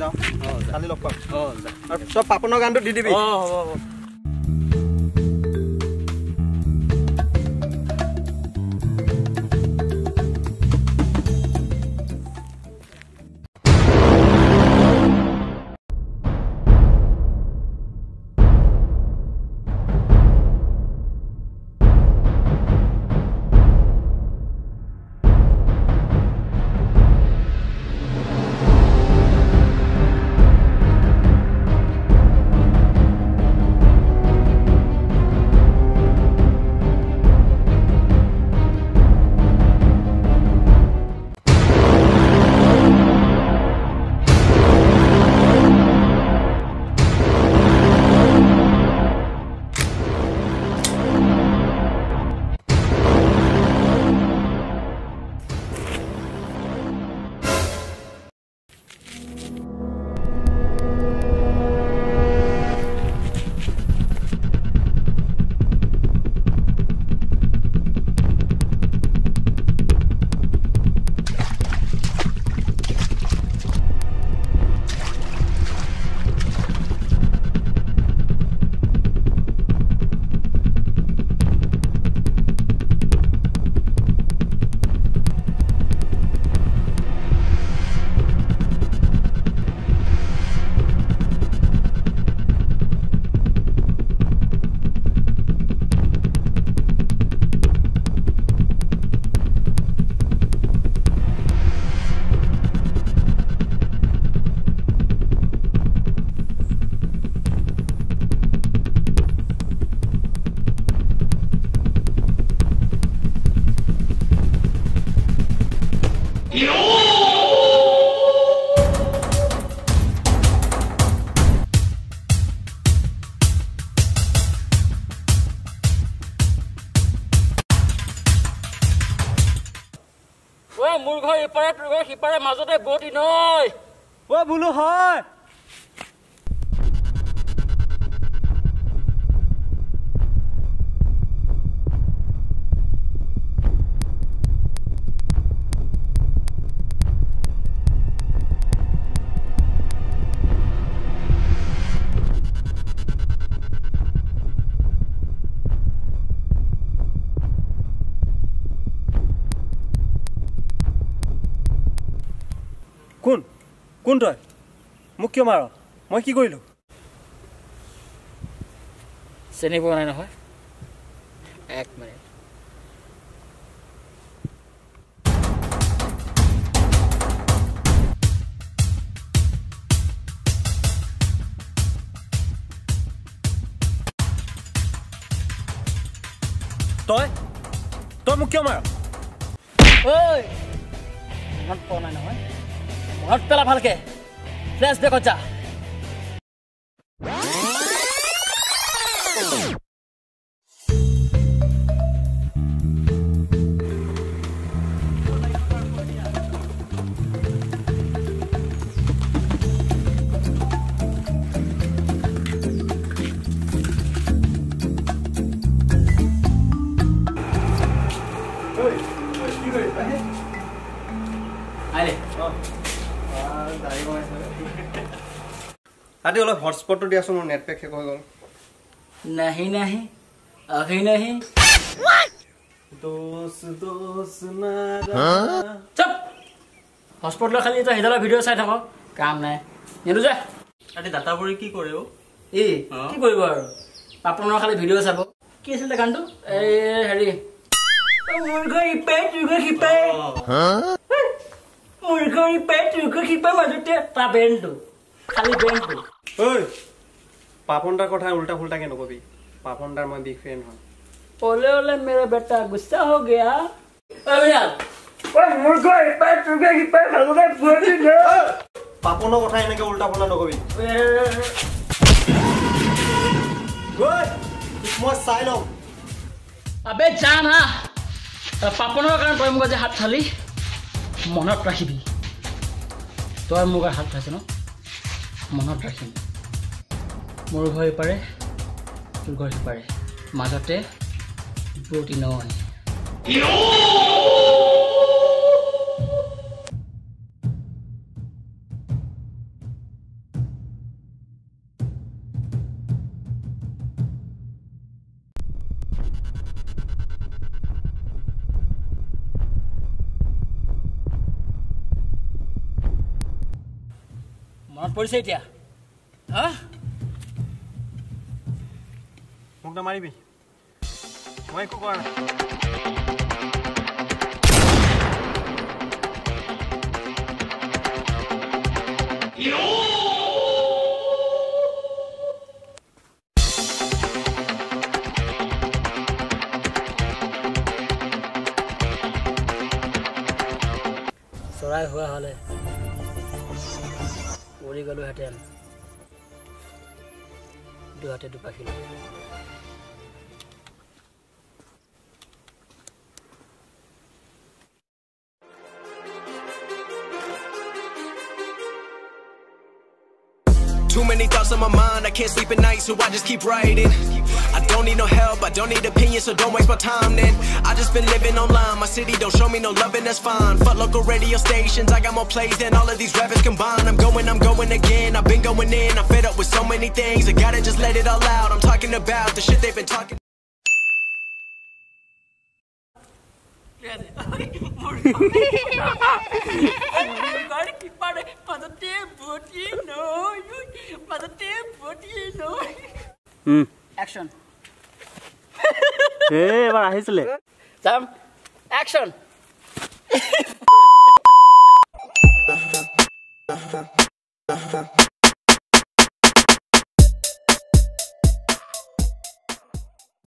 যাওঁ কালি লগ পাম আৰু চব পাপনৰ গানটো দি দিবি হ'ব মোৰ ঘৰ ইপাৰে তোৰ ঘৰ সিপাৰে মাজতে বটি নয় বোলো হয় কোন তই মোক কিয় মাৰ মই কি কৰিলো চিনি পোৱা নাই নহয় এক মিনিট তই মোক কিয় মাৰ ঐ মনত পোৱা নাই নহয় মনত পেলা ভালকে ফ্লেশ বেকত যা আজি অলপ হটস্পটটো দিয়াচোন মোৰ নেট পেক শেষ হৈ গ'ল नहीं नहीं अभी नहीं चुप हॉटस्पॉट लो खाली तो हिदाला वीडियो চাই থাকো কাম নাই নিদু যা আজি ডাটাবোৰে কি কৰে ও কি কৰিব আৰু পাপনৰ খালি ভিডিও চাব কি আছিল গানটো এই হেৰি মুৰ্গা ইপে তুগা হিপে মুৰ্গা ইপে তুগা হিপে মাজতে তা বেন্ডটো খালি বেন্ডটো ঐ পাপনদাৰ কথা উল্টা ফুল্টা কে নকবি পাপনদাৰ মই বিগ ফ্যান হয় ओले ओले मेरा बेटा गुस्सा हो गया अभियान ओए मुर्गा इपे तुगे हिपे भालुके बुटी न पापনৰ কথা এনেকে উল্টা ফুল্টা নকবি গৈ মই চাই লম अबे जा ना पापনৰ কাৰণ তই মোক যে হাত থালি মনত ৰাখিবি তই মোক হাত থাইছ ন মনত ৰাখিম মোৰ ঘৰ পাৰে তোৰ ঘৰ পাৰে মাজতে বুটি নহয় পৰিছে এতিয়া হা মোক নামাৰিবি মই একো কৰা নাই চৰাই হোৱা হ'লে উৰি গ'লোহেঁতেন দুহাতে দুপাখি Too many thoughts on my mind, I can't sleep at night, so I just keep writing. I don't need no help, I don't need opinions, so don't waste my time then. I just been living online, my city don't show me no love and that's fine. Fuck local radio stations, I got more plays than all of these rappers combined. I'm going again, I've been going in, I'm fed up with so many things. I gotta just let it all out, I'm talking about the shit they've been talking. Action. এবাৰ আহিছিলে Sam, action.